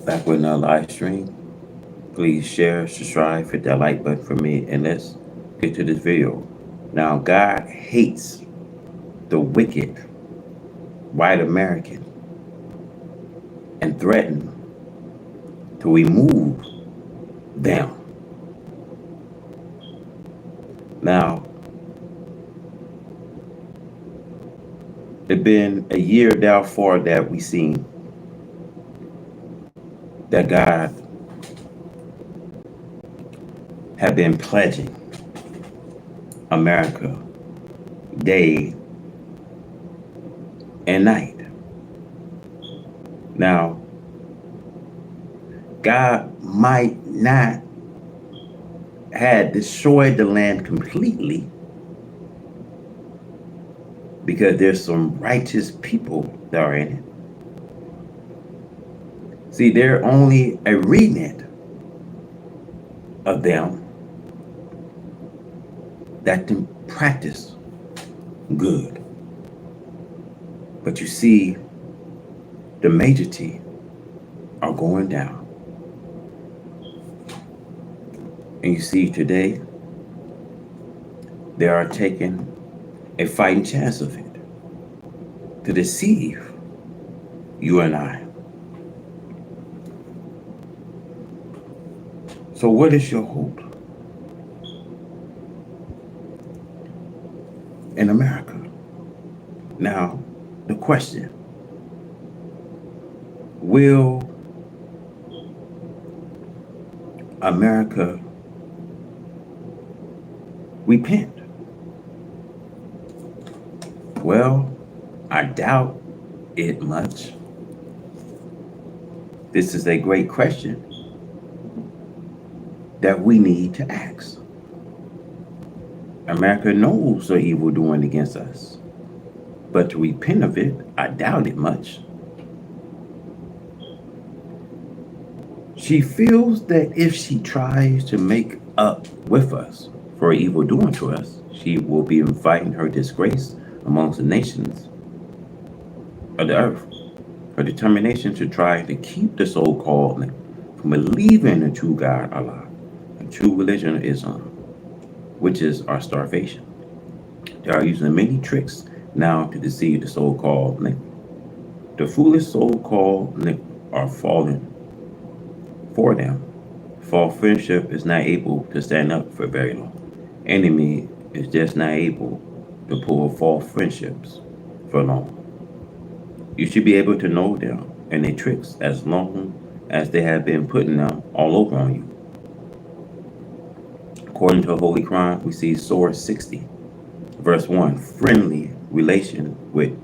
Back with another live stream. Please share, subscribe, hit that like button for me, and let's get to this video. Now, God hates the wicked, white American, and threatened to remove them. Now, it's been a year therefore that we seen that God have been pledging America day and night. Now, God might not have destroyed the land completely because there's some righteous people that are in it. See, they're only a remnant of them that can practice good. But you see, the majority are going down. And you see today, they are taking a fighting chance of it to deceive you and I. So what is your hope in America? Now, the question, will America repent? Well, I doubt it much. This is a great question that we need to ask. America knows the evil doing against us, but to repent of it, I doubt it much. She feels that if she tries to make up with us for evil doing to us, she will be inviting her disgrace amongst the nations of the earth. Her determination to try to keep the so-called from believing in the true God, Allah, the true religion of Islam, which is our starvation. They are using many tricks now to deceive the so-called The foolish so-called are falling for them. False friendship is not able to stand up for very long. Enemy is just not able to pull false friendships for long. You should be able to know them and their tricks as long as they have been putting them all over on you. According to Holy Quran, we see Surah 60, verse 1, friendly relation with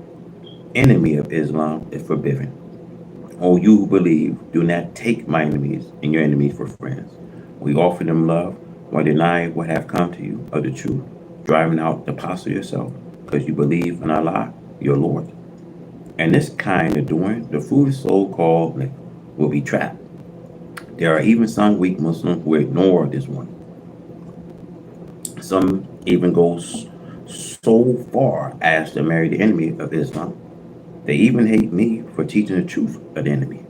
enemy of Islam is forbidden. O you who believe, do not take my enemies and your enemies for friends. We offer them love while denying what have come to you of the truth, driving out the apostle yourself, because you believe in Allah, your Lord. And this kind of doing, the foolish so-called will be trapped. There are even some weak Muslims who ignore this one. Some even go so far as to marry the enemy of Islam. They even hate me for teaching the truth of the enemy.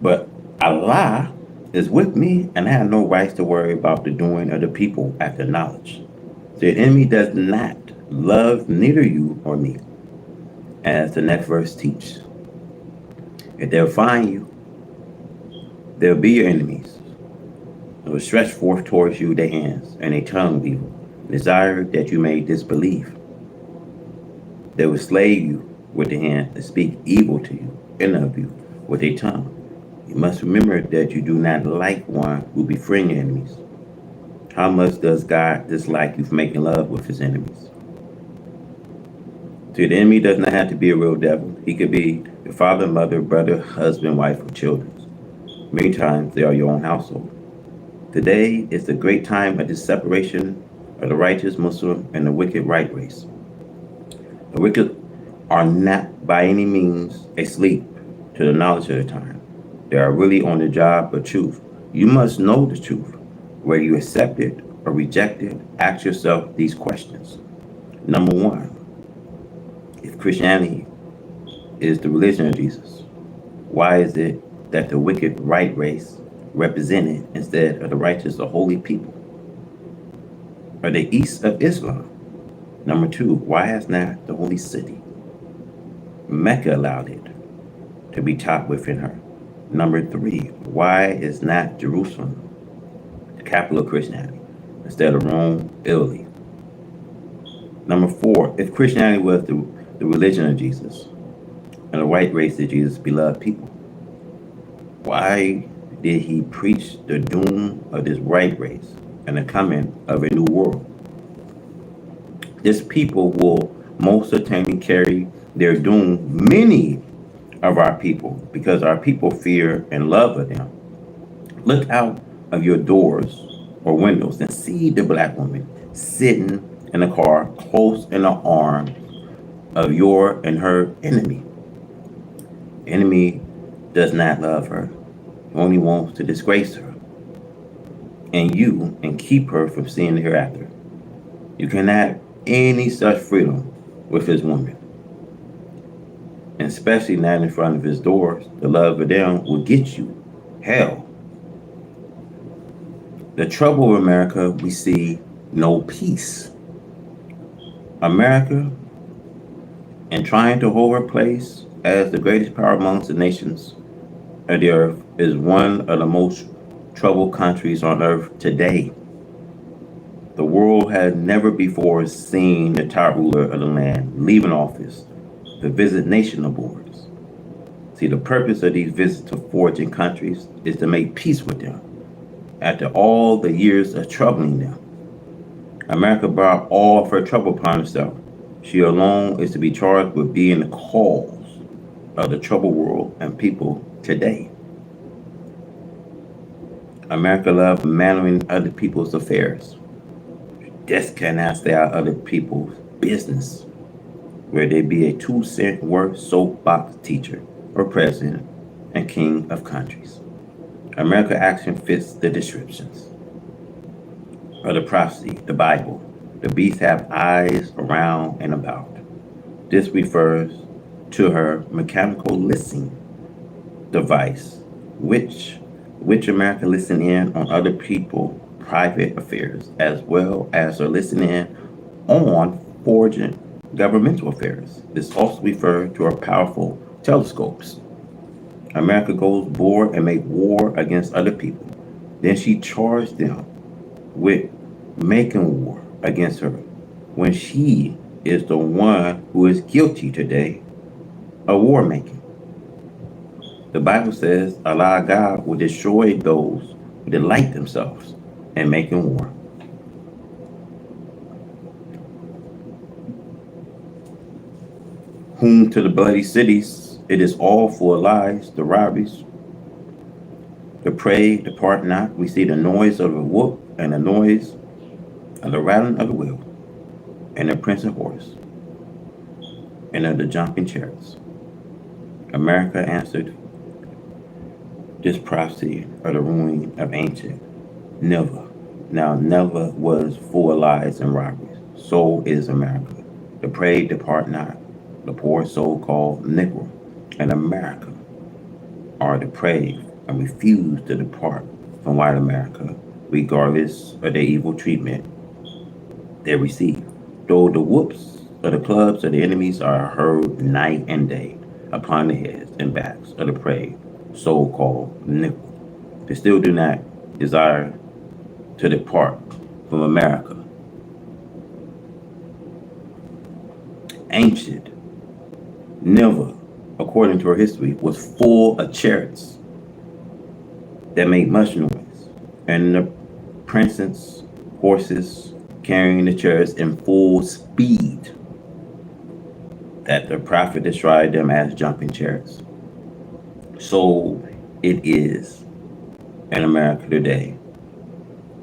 But Allah is with me, and I have no rights to worry about the doing of the people after knowledge. The enemy does not love neither you or me, as the next verse teaches. If they'll find you, they'll be your enemies. They will stretch forth towards you their hands and a tongue of evil, desire that you may disbelieve. They will slay you with the hand and speak evil to you and of you with a tongue. You must remember that you do not like one who befriend your enemies. How much does God dislike you for making love with his enemies? See, the enemy does not have to be a real devil. He could be your father, mother, brother, husband, wife, or children. Many times they are your own household. Today is the great time of the separation of the righteous Muslim and the wicked right race. The wicked are not by any means asleep to the knowledge of the time. They are really on the job of truth. You must know the truth. Whether you accept it or reject it, ask yourself these questions. Number one, if Christianity is the religion of Jesus, why is it that the wicked right race represented instead of the righteous or holy people? Are they east of Islam? Number two, why has not the holy city, Mecca, allowed it to be taught within her? Number three, why is not Jerusalem the capital of Christianity instead of Rome, Italy? Number four, if Christianity was the religion of Jesus and the white race of Jesus' beloved people, why did he preach the doom of this white race and the coming of a new world? This people will most certainly carry their doom, many of our people, because our people fear and love of them. Look out of your doors or windows and see the black woman sitting in a car close in the arms of your and her enemy. Enemy does not love her, only wants to disgrace her and you and keep her from seeing the hereafter. You cannot have any such freedom with his woman, and especially not in front of his doors. The love of them will get you hell. The trouble of America, we see no peace. America, in trying to hold her place as the greatest power amongst the nations of the earth, is one of the most troubled countries on earth today. The world has never before seen the top ruler of the land leaving office to visit nation boards. See, the purpose of these visits to foreign countries is to make peace with them after all the years of troubling them. America brought all of her trouble upon herself. She alone is to be charged with being the cause of the troubled world and people today. America loves meddling other people's affairs. Just cannot stay out of other people's business, where they be a 2 cent worth soapbox teacher or president and king of countries. America action fits the descriptions of the prophecy, the Bible. The beasts have eyes around and about. This refers to her mechanical listening device, which America listen in on other people's private affairs, as well as her listening in on foreign governmental affairs. This also refers to her powerful telescopes. America goes board and make war against other people. Then she charged them with making war against her when she is the one who is guilty today of war making. The Bible says Allah God will destroy those who delight themselves in making war. Whom to the bloody cities it is all full of lies, the robberies, the prey depart not. We see the noise of the whoop and the noise of the rattling of the wheel, and the prince of horse, and of the jumping chariots. America answered this prophecy of the ruin of ancient Nineveh. Now Nineveh was full of lies and robberies. So is America. The prey depart not, the poor so-called Negro, and America are depraved and refuse to depart from white America, regardless of their evil treatment they receive. Though the whoops of the clubs of the enemies are heard night and day upon the heads and backs of the prey, so-called Negro, they still do not desire to depart from America. Ancient Nineveh, according to our history, was full of chariots that made much noise, and the prince's horses carrying the chariots in full speed, that the prophet described them as jumping chariots. So it is in America today.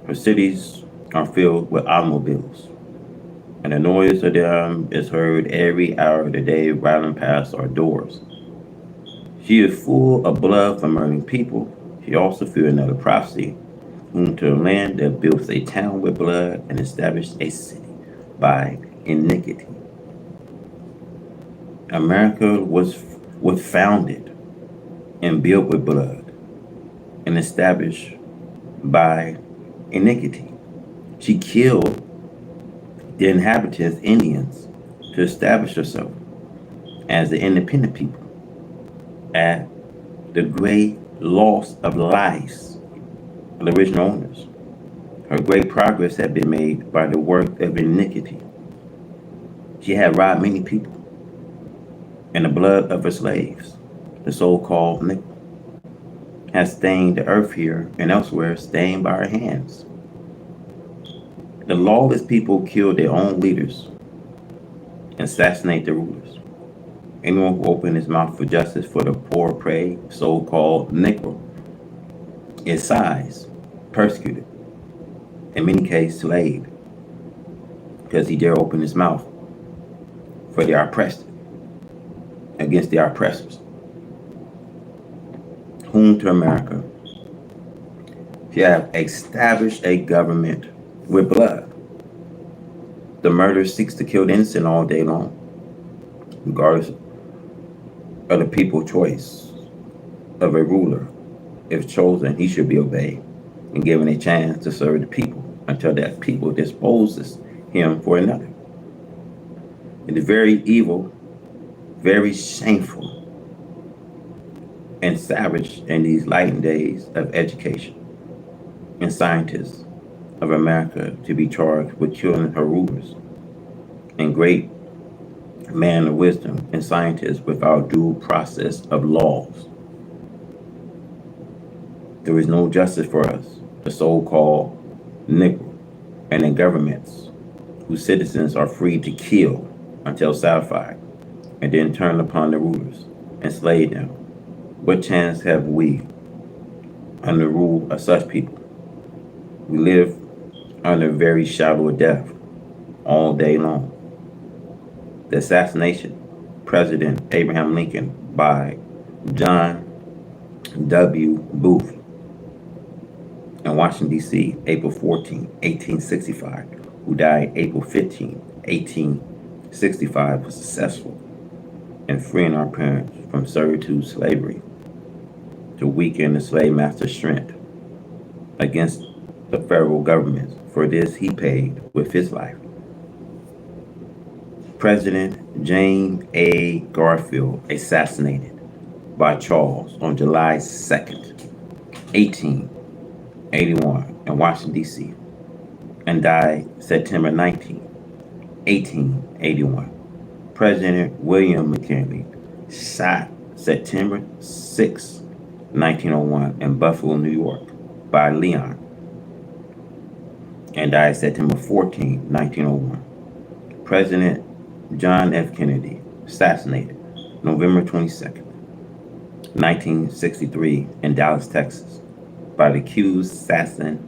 Her cities are filled with automobiles, and the noise of them is heard every hour of the day rattling past our doors. She is full of blood from murdering people. She also fulfilled another prophecy, whom to the land that builds a town with blood and established a city by iniquity. America was founded and built with blood and established by iniquity. She killed the inhabitants, Indians, to establish herself as the independent people at the great loss of lives of the original owners. Her great progress had been made by the work of iniquity. She had robbed many people, and the blood of her slaves, the so-called nickel, has stained the earth here and elsewhere, stained by her hands. The lawless people kill their own leaders and assassinate their rulers. Anyone who opens his mouth for justice for the poor, prey, so-called Negro, is sized, persecuted, in many cases slaved, because he dare open his mouth for the oppressed, against the oppressors. Whom to America, she have established a government with blood. The murderer seeks to kill the innocent all day long, regardless of the people's choice of a ruler. If chosen, he should be obeyed and given a chance to serve the people until that people disposes him for another. It is very evil, very shameful, and savage in these lightened days of education and scientists of America to be charged with killing her rulers and great man of wisdom and scientists without due process of laws. There is no justice for us, the so-called Negro, and in governments whose citizens are free to kill until satisfied and then turn upon the rulers and slay them. What chance have we under the rule of such people? We live under very shadow of death all day long. The assassination of President Abraham Lincoln by John W. Booth in Washington, D.C., April 14, 1865, who died April 15, 1865, was successful in freeing our parents from servitude slavery to weaken the slave master's strength against the federal government. For this, he paid with his life. President James A. Garfield assassinated by Charles on July 2nd, 1881 in Washington, D.C., and died September 19, 1881. President William McKinley shot September 6, 1901 in Buffalo, New York by Leon, and died September 14, 1901. President John F. Kennedy assassinated November 22nd, 1963 in Dallas, Texas by the accused assassin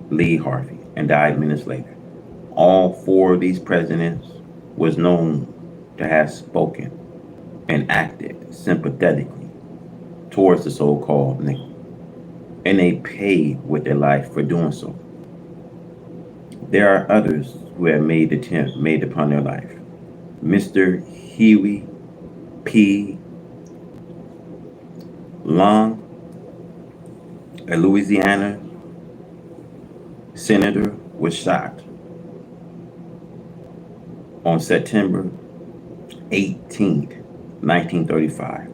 Lee Harvey, and died minutes later. All four of these presidents was known to have spoken and acted sympathetically towards the so-called Negro, and they paid with their life for doing so. There are others who have made attempts made upon their life. Mr. Huey P. Long, a Louisiana senator, was shot on September 18th, 1935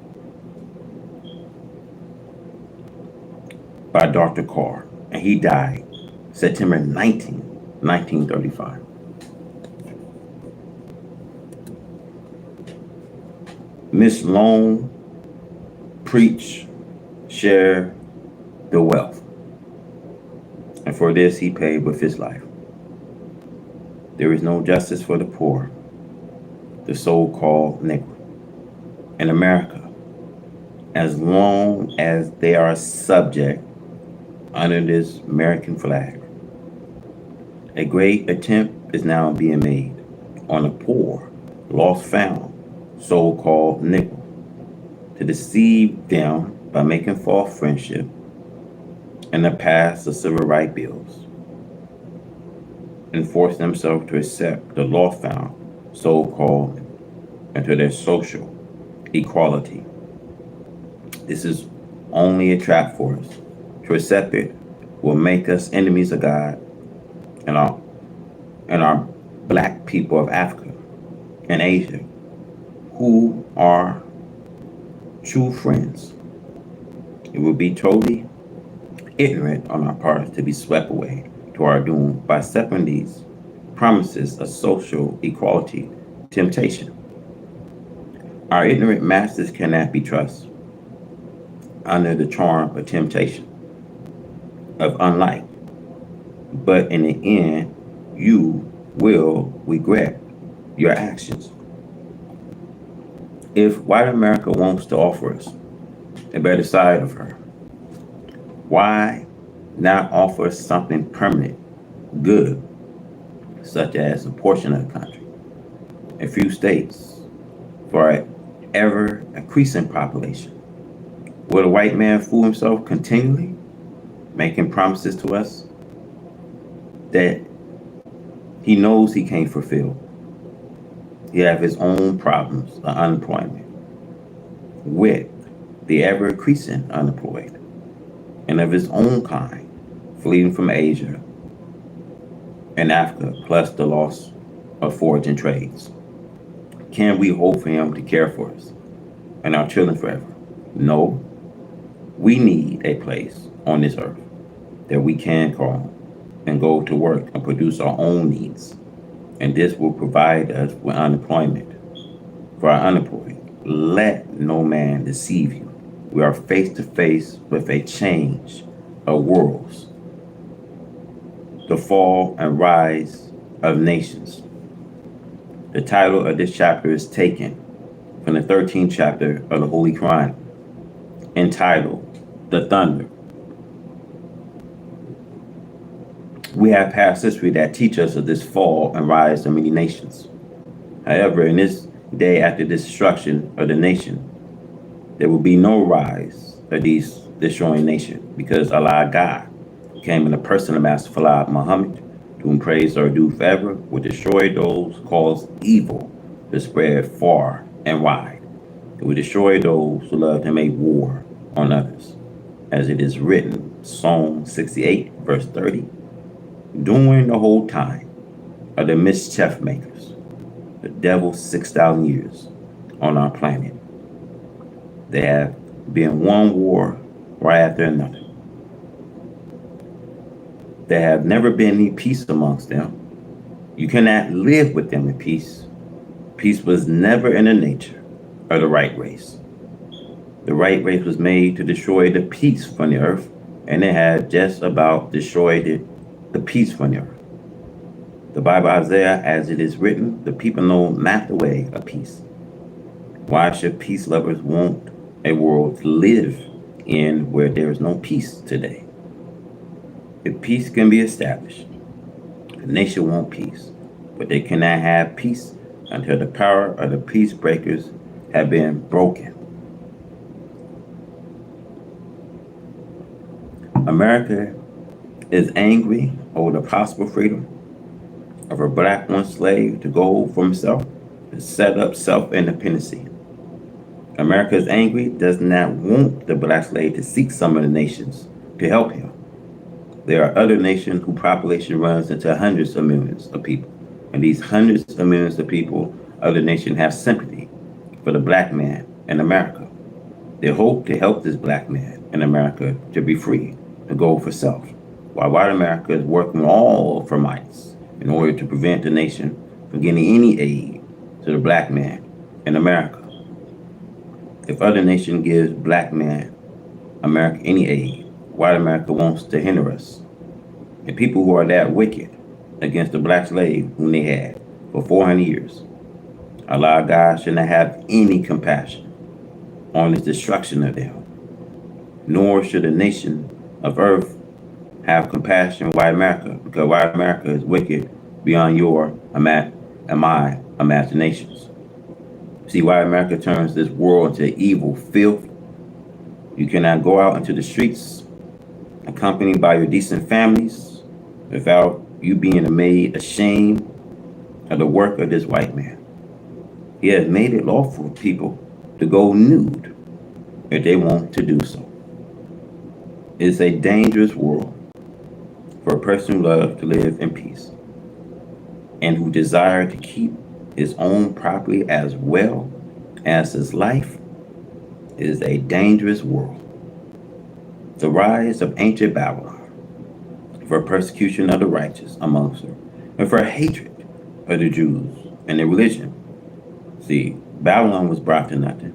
by Dr. Carr, and he died September 19th, 1935. Miss Long preach, share the wealth, and for this he paid with his life. There is no justice for the poor, the so-called Negro, in America, as long as they are subject under this American flag. A great attempt is now being made on the poor, lost found, so-called Negro, to deceive them by making false friendship and the pass the civil rights bills, and force themselves to accept the law found so-called, into their social equality. This is only a trap for us. To accept it will make us enemies of God and our black people of Africa and Asia, who are true friends. It would be totally ignorant on our part to be swept away to our doom by accepting these promises of social equality temptation. Our ignorant masters cannot be trusted under the charm of temptation of unlike, but in the end, you will regret your actions. If white America wants to offer us a better side of her, why not offer something permanent, good, such as a portion of the country, a few states, for an ever increasing population? Will the white man fool himself continually, making promises to us that he knows he can't fulfill? He have his own problems of unemployment with the ever increasing unemployed, and of his own kind fleeing from Asia and Africa, plus the loss of foraging trades. Can we hope for him to care for us and our children forever? No. We need a place on this earth that we can call and go to work and produce our own needs. And this will provide us with unemployment for our unemployed. Let no man deceive you. We are face to face with a change of worlds, the fall and rise of nations. The title of this chapter is taken from the 13th chapter of the Holy Quran, entitled The Thunder. We have past history that teach us of this fall and rise of many nations. However, in this day after the destruction of the nation, there will be no rise of these destroying nation, because Allah God came in the person of Master Falah Muhammad, to whom praise are due forever, will destroy those who cause evil to spread far and wide. It will destroy those who love to make war on others. As it is written, Psalm 68, verse 30, during the whole time of the mischief makers, the devil's 6,000 years on our planet, there have been one war right after another. There have never been any peace amongst them. You cannot live with them in peace. Peace was never in the nature of the right race. The right race was made to destroy the peace from the earth, and it had just about destroyed the peace from the earth. The Bible, Isaiah, as it is written, the people know not the way of peace. Why should peace lovers want a world to live in where there is no peace today? If peace can be established, the nation wants peace, but they cannot have peace until the power of the peace breakers have been broken. America is angry over the possible freedom of a black one slave to go for himself and set up self-independency. America is angry, does not want the black slave to seek some of the nations to help him. There are other nations whose population runs into hundreds of millions of people. And these hundreds of millions of people, other nations have sympathy for the black man in America. They hope to help this black man in America to be free, to go for self, while white America is working all for mights in order to prevent the nation from getting any aid to the black man in America. If other nation gives black man America any aid, white America wants to hinder us. And people who are that wicked against the black slave whom they had for 400 years, Allah God should not have any compassion on the destruction of them, nor should a nation of earth have compassion on white America, because white America is wicked beyond your and my imaginations. See, white America turns this world into evil filth. You cannot go out into the streets accompanied by your decent families without you being made ashamed of the work of this white man. He has made it lawful for people to go nude if they want to do so. It's a dangerous world for a person who loves to live in peace and who desires to keep his own property as well as his life. It is a dangerous world. The rise of ancient Babylon for persecution of the righteous amongst her and for hatred of the Jews and their religion. See, Babylon was brought to nothing.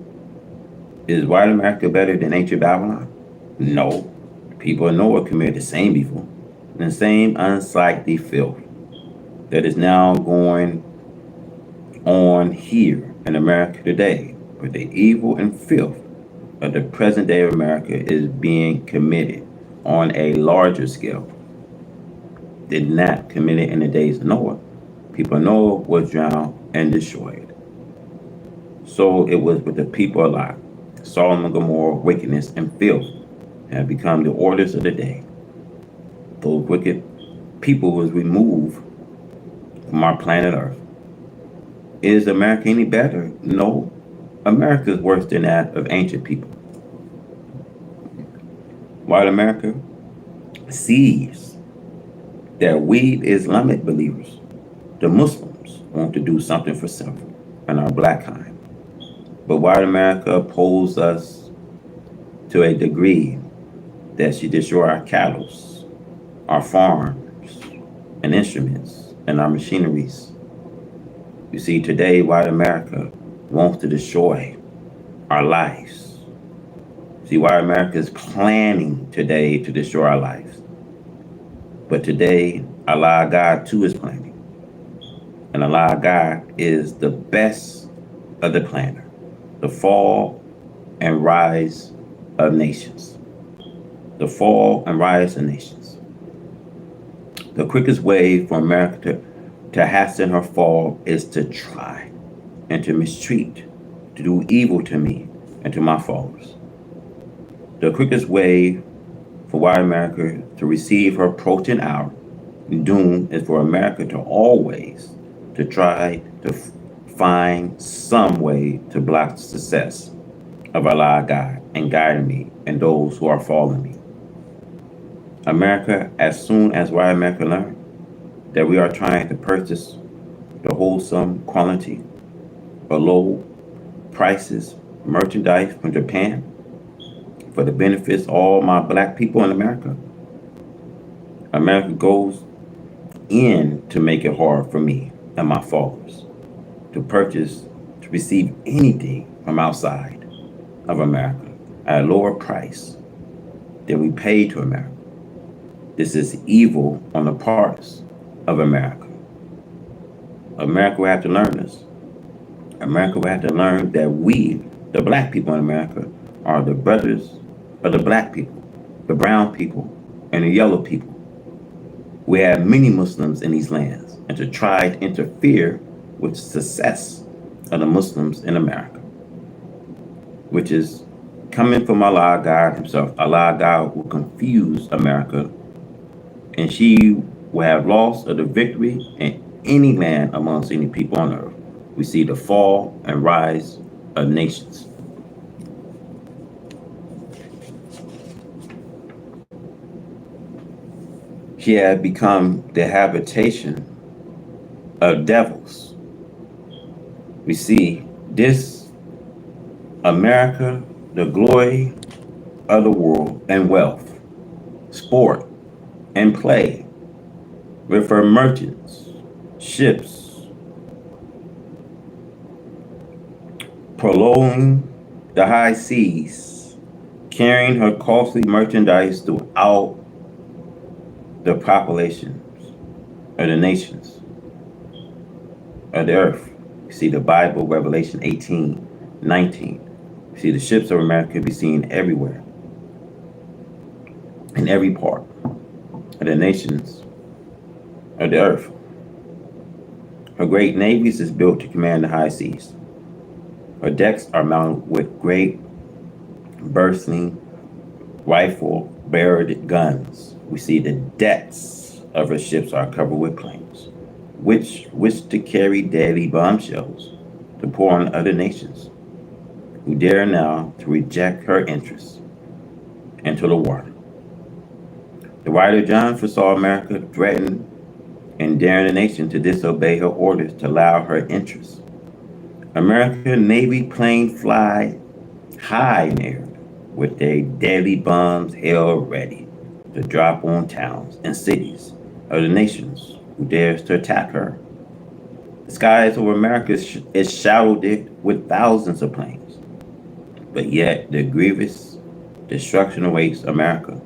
Is white America better than ancient Babylon? No. People of Noah committed the same evil and the same unsightly filth that is now going on here in America today. But the evil and filth of the present day of America is being committed on a larger scale. Did not commit it in the days of Noah. People of Noah was drowned and destroyed. So it was with the people of Lot. Sodom and Gomorrah, wickedness and filth have become the orders of the day. Those wicked people was removed from our planet Earth. Is America any better? No. America is worse than that of ancient people. White America sees that we Islamic believers, the Muslims, want to do something for self and our black kind. But white America opposes us to a degree that she destroy our cattle, our farms, and instruments, and our machineries. You see, today, white America wants to destroy our lives. See, white America is planning today to destroy our lives. But today, Allah God too is planning. And Allah God is the best of the planner, the fall and rise of nations. The fall and rise of nations. The quickest way for America to hasten her fall is to try and to mistreat, to do evil to me and to my followers. The quickest way for white America to receive her approaching hour and doom is for America to always to try to find some way to block the success of Allah God and guiding me and those who are following me. America, as soon as white America learn that we are trying to purchase the wholesome quality or low prices merchandise from Japan for the benefits of all my black people in America, America goes in to make it hard for me and my followers to purchase, to receive anything from outside of America at a lower price than we pay to America. This is evil on the parts of America. America will have to learn this. America will have to learn that we, the black people in America, are the brothers of the black people, the brown people, and the yellow people. We have many Muslims in these lands, and to try to interfere with the success of the Muslims in America, which is coming from Allah God himself. Allah God will confuse America, and she will have loss of the victory in any land amongst any people on earth. We see the fall and rise of nations. She had become the habitation of devils. We see this America, the glory of the world and wealth, sport and play, with her merchants, ships, prolonging the high seas, carrying her costly merchandise throughout the populations of the nations of the earth. You see the Bible, Revelation 18:19. You see the ships of America be seen everywhere, in every part of the nations of the earth. Her great navies is built to command the high seas. Her decks are mounted with great bursting rifle-barreled guns. We see the decks of her ships are covered with planes. which to carry deadly bombshells to pour on other nations who dare now to reject her interests into the water. The writer John foresaw America threaten and daring the nation to disobey her orders to allow her interests. American Navy planes fly high in air with their deadly bombs held ready to drop on towns and cities of the nations who dares to attack her. The skies over America is shrouded with thousands of planes, but yet the grievous destruction awaits America.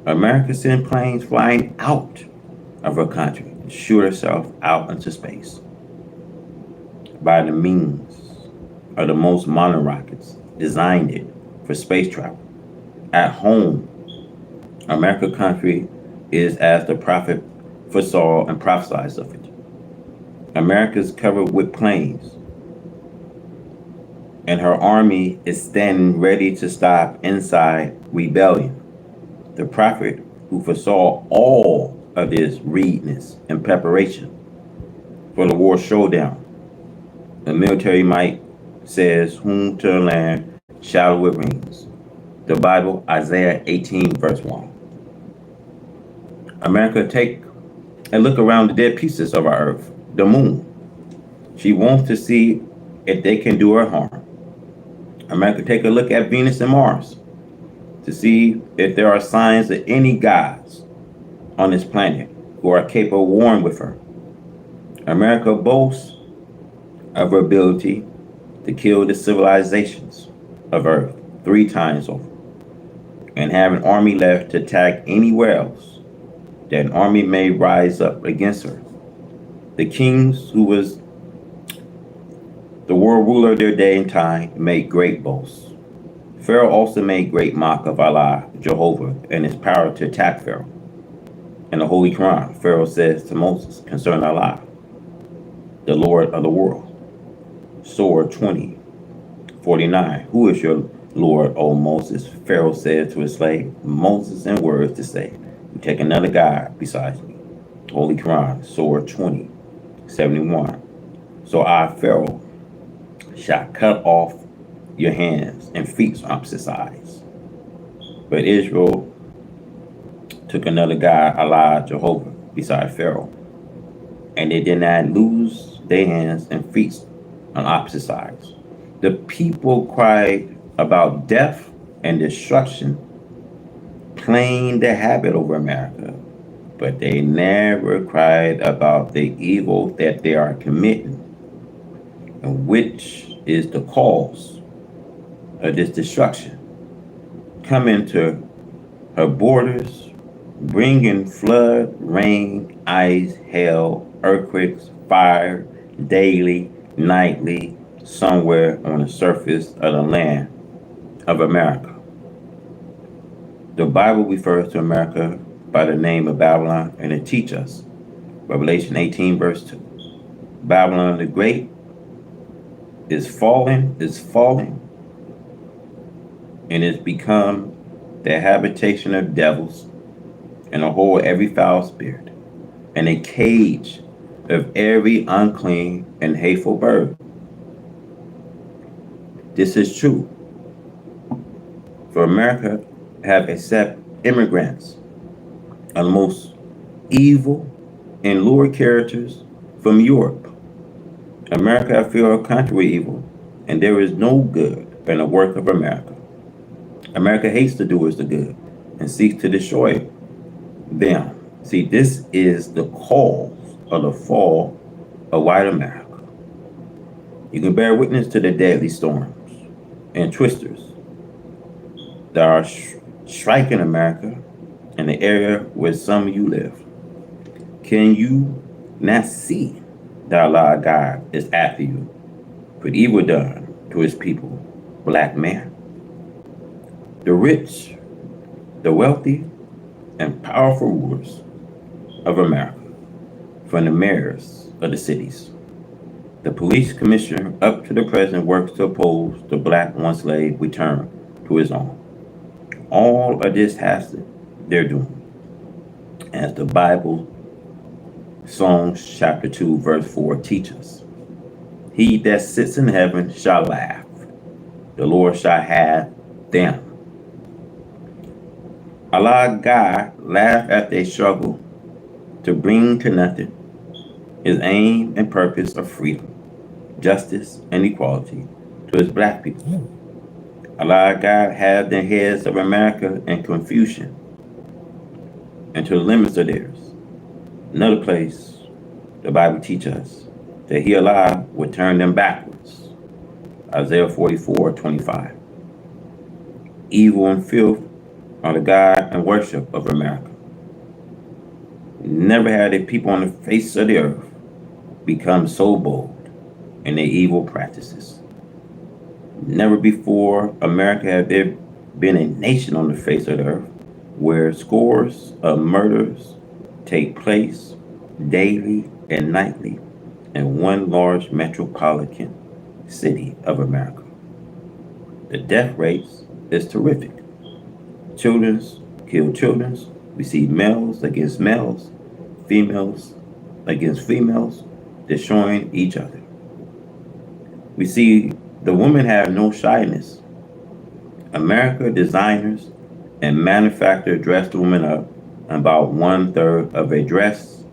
America sent planes flying out of her country to shoot herself out into space by the means of the most modern rockets designed it for space travel. At home, America country is as the prophet foresaw and prophesied of it. America is covered with planes, and her army is standing ready to stop inside rebellion. The prophet who foresaw all of this readiness and preparation for the war showdown. The military might says, whom to the land shall it rings. The Bible, Isaiah 18, verse 1. America, take a look around the dead pieces of our earth, the moon. She wants to see if they can do her harm. America, take a look at Venus and Mars to see if there are signs of any gods on this planet who are capable of warring with her. America boasts of her ability to kill the civilizations of Earth 3 times over and have an army left to attack anywhere else that an army may rise up against her. The kings who was the world ruler of their day and time made great boasts. Pharaoh also made great mock of Allah, Jehovah, and his power to attack Pharaoh. In the Holy Quran, Pharaoh says to Moses concerning Allah, the Lord of the world. Surah 20:49. Who is your Lord, O Moses? Pharaoh said to his slave Moses in words to say, you take another God besides me. Holy Quran, Surah 20:71. So I, Pharaoh, shall cut off your hands and feet on opposite sides. But Israel took another God, Allah, Jehovah, beside Pharaoh, and they did not lose their hands and feet on opposite sides. The people cried about death and destruction, claimed the habit over America, but they never cried about the evil that they are committing, and which is the cause of this destruction. Come into her borders, bringing flood, rain, ice, hail, earthquakes, fire, daily, nightly, somewhere on the surface of the land of America. The Bible refers to America by the name of Babylon, and it teaches us. Revelation 18, verse 2. Babylon the Great is falling, and is become the habitation of devils, and a hole of every foul spirit, and a cage of every unclean and hateful bird. This is true. For America have accepted immigrants are the most evil and lurid characters from Europe. America feel her country evil, and there is no good in the work of America. America hates the doers of good and seeks to destroy them. See, this is the cause of the fall of white America. You can bear witness to the deadly storms and twisters that are striking America in the area where some of you live. Can you not see that Allah God is after you for evil done to his people, black man? The rich, the wealthy, and powerful rulers of America, from the mayors of the cities, the police commissioner up to the president, works to oppose the black one slave return to his own. All of this has to, they're doing, as the Bible Psalms chapter 2, verse 4 teaches. He that sits in heaven shall laugh. The Lord shall have them. Allah God laugh at their struggle to bring to nothing his aim and purpose of freedom, justice, and equality to his black people. Allah God have the heads of America in confusion and to the limits of theirs. Another place the Bible teaches us that he Allah would turn them backwards. Isaiah 44:25. Evil and filth are the God and worship of America. Never had a people on the face of the earth become so bold in their evil practices. Never before America had there been a nation on the face of the earth where scores of murders take place daily and nightly in one large metropolitan city of America. The death rates is terrific. Children's kill children's. We see males against males, females against females, destroying each other. We see the women have no shyness. America designers and manufacture dress the woman up about 1/3 of a dress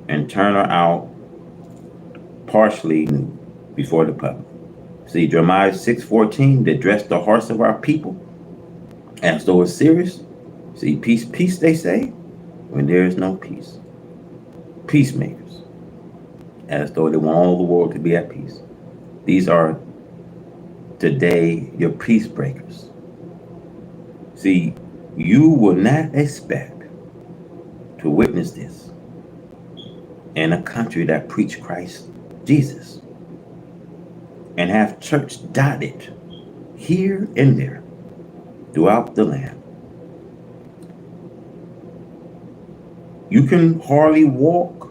and turn her out partially nude before the public. See Jeremiah 6:14 that dress the hearts of our people as though it's serious. See, peace, peace, they say, when there is no peace. Peacemakers, as though they want all the world to be at peace. These are today your peace breakers. See, you will not expect to witness this in a country that preach Christ Jesus and have church dotted here and there throughout the land. You can hardly walk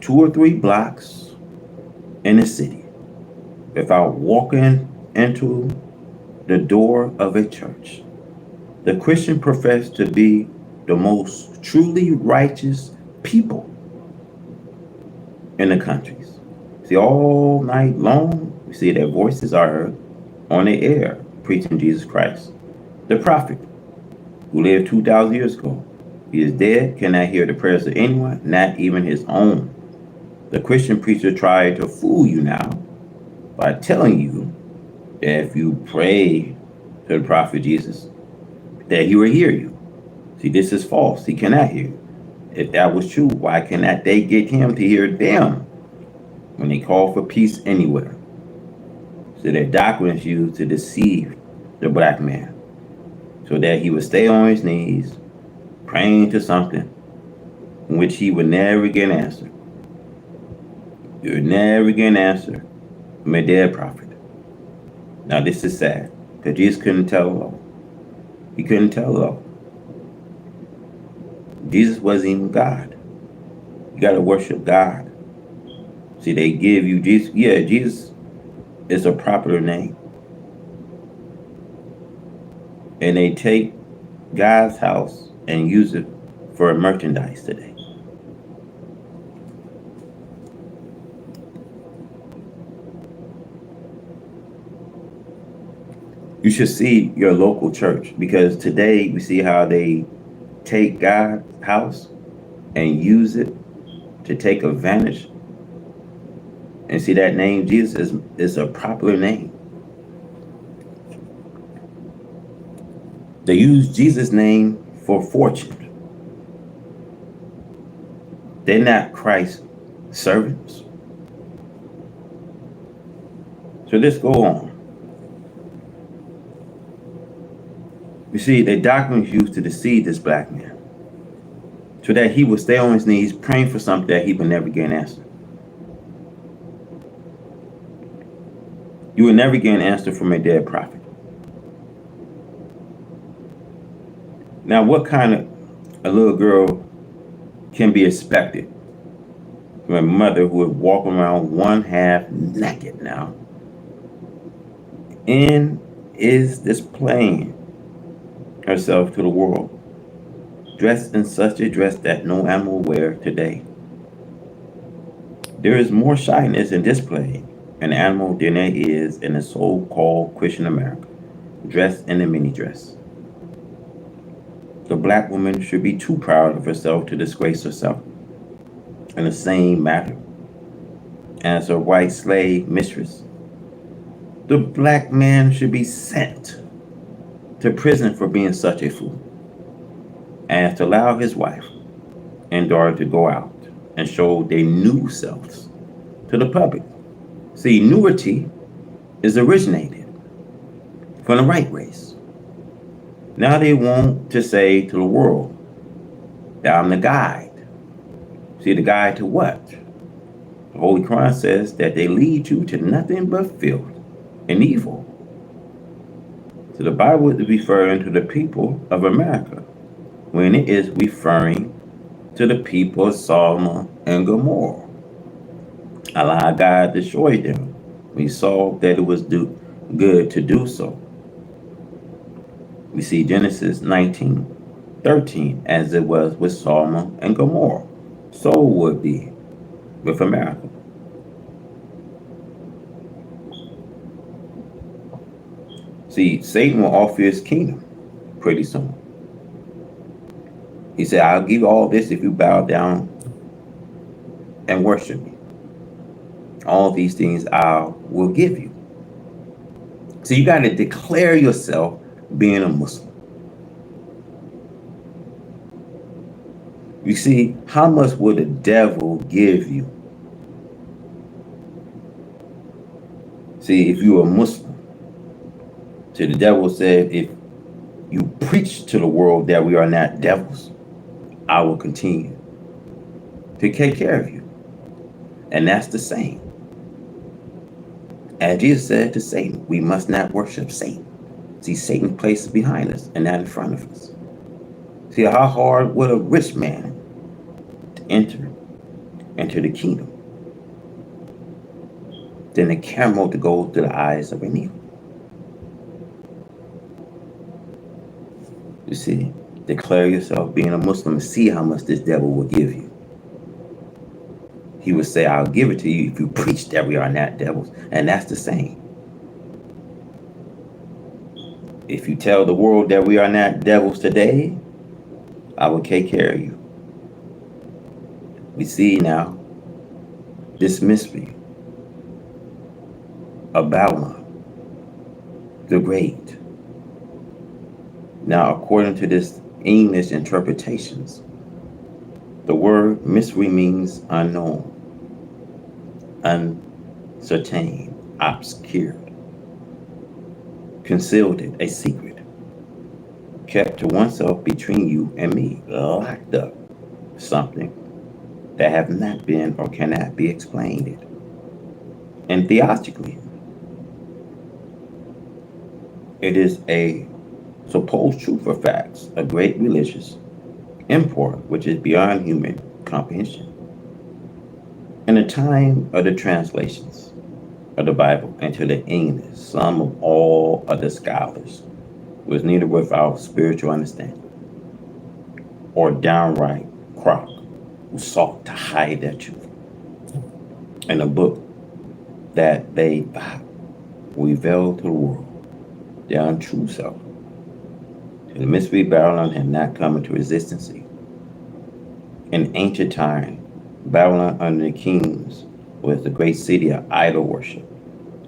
2 or 3 blocks in a city without walking into the door of a church. The Christian profess to be the most truly righteous people in the countries. See, all night long, we see their voices are heard on the air preaching Jesus Christ. The prophet who lived 2,000 years ago, he is dead, cannot hear the prayers of anyone, not even his own. The Christian preacher tried to fool you now by telling you that if you pray to the prophet Jesus, that he will hear you. See, this is false. He cannot hear you. If that was true, why cannot they get him to hear them when they call for peace anywhere? So their doctrine is used to deceive the black man so that he would stay on his knees praying to something in which he would never get an answer. You would never get an answer from a dead prophet. Now this is sad because Jesus couldn't tell it all. He couldn't tell it all. Jesus wasn't even God. You got to worship God. See, they give you Jesus. Yeah, Jesus is a popular name. And they take God's house and use it for merchandise today. You should see your local church because today we see how they take God's house and use it to take advantage. And see that name Jesus is a popular name. They use Jesus' name for fortune. They're not Christ's servants. So let's go on. You see, the doctrine is used to deceive this black man so that he would stay on his knees praying for something that he would never get an answer. You will never get an answer from a dead prophet. Now, what kind of a little girl can be expected from a mother who is walking around one half naked now and is displaying herself to the world, dressed in such a dress that no animal will wear today? There is more shyness and display in animal than there is in the so-called Christian America, dressed in a mini dress. The black woman should be too proud of herself to disgrace herself in the same matter as her white slave mistress. The black man should be sent to prison for being such a fool as to allow his wife and daughter to go out and show their new selves to the public. See, nudity is originated from the white race. Now they want to say to the world that I'm the guide. See, the guide to what? The Holy Quran says that they lead you to nothing but filth and evil. So the Bible is referring to the people of America when it is referring to the people of Sodom and Gomorrah. Allah God destroyed them. We saw that it was good to do so. We see Genesis 19:13 as it was with Sodom and Gomorrah. So would be with America. See, Satan will offer his kingdom pretty soon. He said, I'll give you all this if you bow down and worship me. All these things I will give you. So you got to declare yourself being a Muslim. You see, how much will the devil give you? See, if you're a Muslim, so the devil said, if you preach to the world that we are not devils, I will continue to take care of you. And that's the same. As Jesus said to Satan, we must not worship Satan. See, Satan places behind us and not in front of us. See, how hard would a rich man to enter into the kingdom than a camel to go through the eyes of an eagle? You see, declare yourself being a Muslim and see how much this devil will give you. He would say, I'll give it to you if you preach that we are not devils. And that's the same. If you tell the world that we are not devils today, I will take care of you. We see now this mystery of Babylon the Great. Now, according to this English interpretations, the word mystery means unknown, uncertain, obscured, concealed, a secret, kept to oneself between you and me, locked up, something that have not been or cannot be explained. And theologically, it is a supposed truth or facts, a great religious import which is beyond human comprehension. In the time of the translations of the Bible into the English, some of all other scholars was neither without spiritual understanding or downright crook who sought to hide their truth in a book that they revealed to the world their untrue self. The mystery of Babylon had not come into existence. In ancient time, Babylon under the kings was the great city of idol worship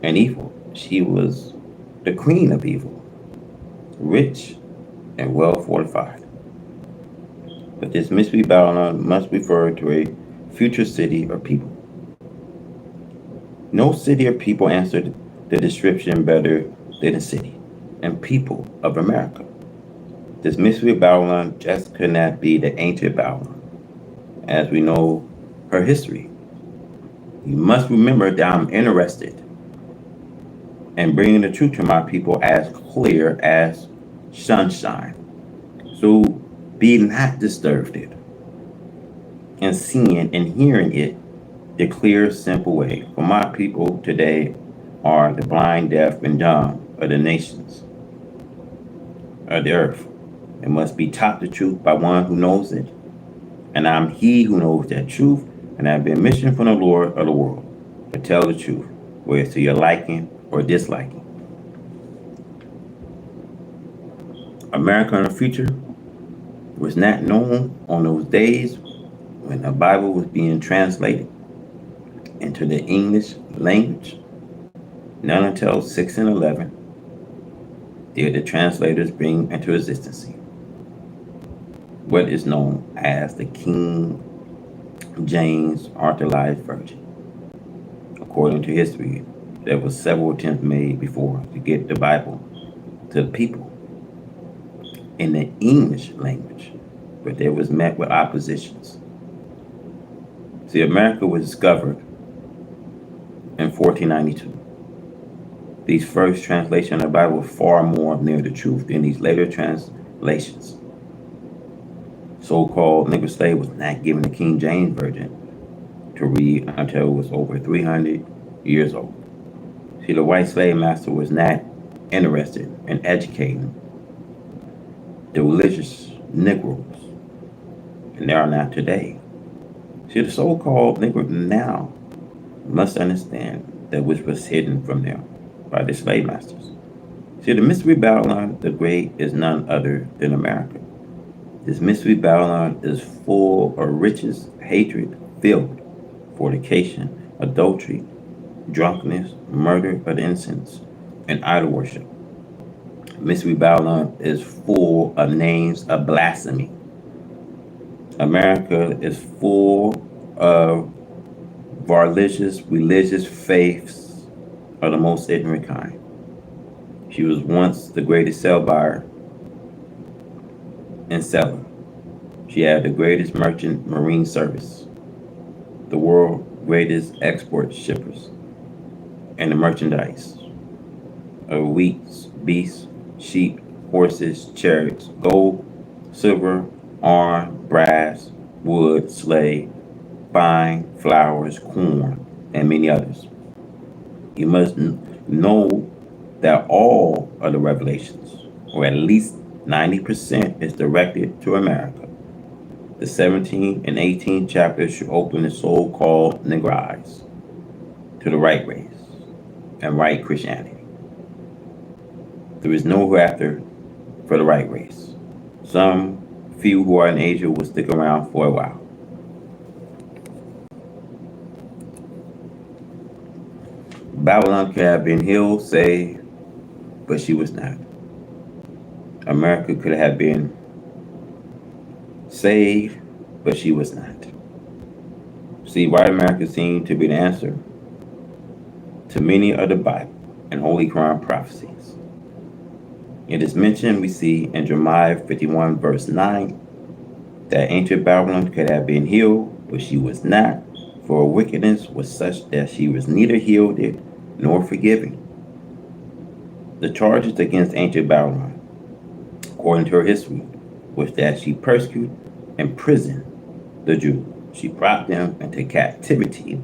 and evil. She was the queen of evil, rich and well fortified. But this mystery Babylon must refer to a future city or people. No city or people answered the description better than the city and people of America. This mystery of Babylon just could not be the ancient Babylon, as we know her history. You must remember that I'm interested in bringing the truth to my people as clear as sunshine. So be not disturbed it and seeing and hearing it the clear, simple way. For my people today are the blind, deaf, and dumb of the nations of the earth. It must be taught the truth by one who knows it. And I'm he who knows that truth and have been mission from the Lord of the world to tell the truth, whether it's to your liking or disliking. America in the future was not known on those days when the Bible was being translated into the English language. Not until 1611 did the translators bring into existence what is known as the King James Authorized Version. According to history, there were several attempts made before to get the Bible to the people in the English language, but they was met with oppositions. See, America was discovered in 1492. These first translations of the Bible were far more near the truth than these later translations. So-called Negro slave was not given the King James Version to read until it was over 300 years old. See, the white slave master was not interested in educating the religious Negroes, and they are not today. See, the so-called Negro now must understand that which was hidden from them by the slave masters. See, the mystery Babylon the Great is none other than America. This mystery Babylon is full of riches, hatred, filth, fornication, adultery, drunkenness, murder of the innocents, and idol worship. Mystery Babylon is full of names of blasphemy. America is full of religious faiths of the most ignorant kind. She was once the greatest sell buyer and seller. She had the greatest merchant marine service, the world's greatest export shippers, and the merchandise of wheat, beasts, sheep, horses, chariots, gold, silver, iron, brass, wood, slave, fine, flowers, corn, and many others. You must know that all of the revelations, or at least 90%, is directed to America. The 17th and 18th chapters should open the so-called Negro eyes to the right race and right Christianity. There is no hereafter for the right race. Some few who are in Asia will stick around for a while. Babylon could have been healed, saved, but she was not. America could have been saved, but she was not. See, white America seemed to be the answer to many of the Bible and Holy Quran prophecies. It is mentioned, we see in Jeremiah 51 verse 9, that ancient Babylon could have been healed, but she was not, for her wickedness was such that she was neither healed nor forgiven. The charges against ancient Babylon, according to her history, was that she persecuted and imprisoned the Jews. She brought them into captivity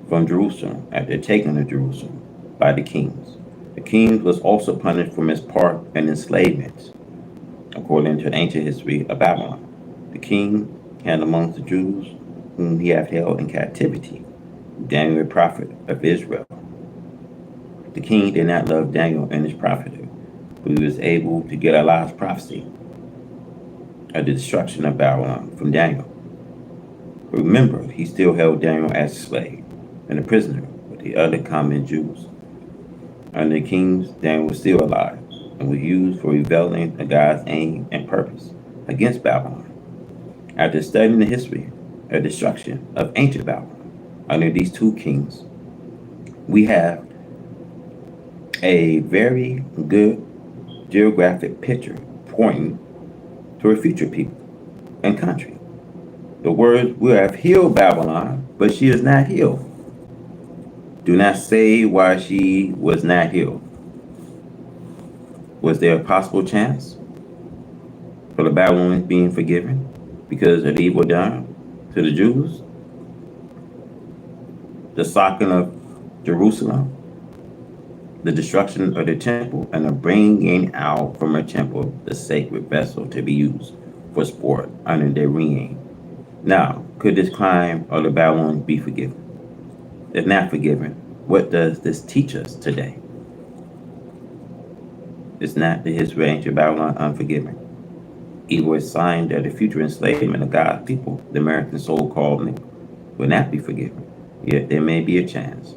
from Jerusalem after taking of Jerusalem by the kings. The king was also punished for his part in enslavement, according to the ancient history of Babylon. The king had amongst the Jews whom he had held in captivity Daniel, the prophet of Israel. The king did not love Daniel and his prophethood, but he was able to get a last prophecy of the destruction of Babylon from Daniel. But remember, he still held Daniel as a slave and a prisoner with the other common Jews. Under the kings, Daniel was still alive and was used for revealing God's aim and purpose against Babylon. After studying the history of destruction of ancient Babylon under these two kings, we have a very good geographic picture pointing to a future people and country. The words, "we have healed Babylon, but she is not healed," do not say why she was not healed. Was there a possible chance for the Babylonians being forgiven because of the evil done to the Jews? The sacking of Jerusalem, the destruction of the temple, and the bringing out from her temple the sacred vessel to be used for sport under their reign Now, could this crime of the Babylon be forgiven? If not forgiven, what does this teach us today? Is not the history of ancient Babylon unforgiving? Evil is a sign that the future enslavement of God's people, the American so called, will not be forgiven. Yet there may be a chance,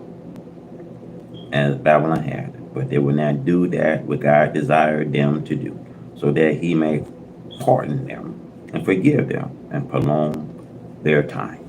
as Babylon had, but they will not do that what God desired them to do, so that He may pardon them and forgive them and prolong their time.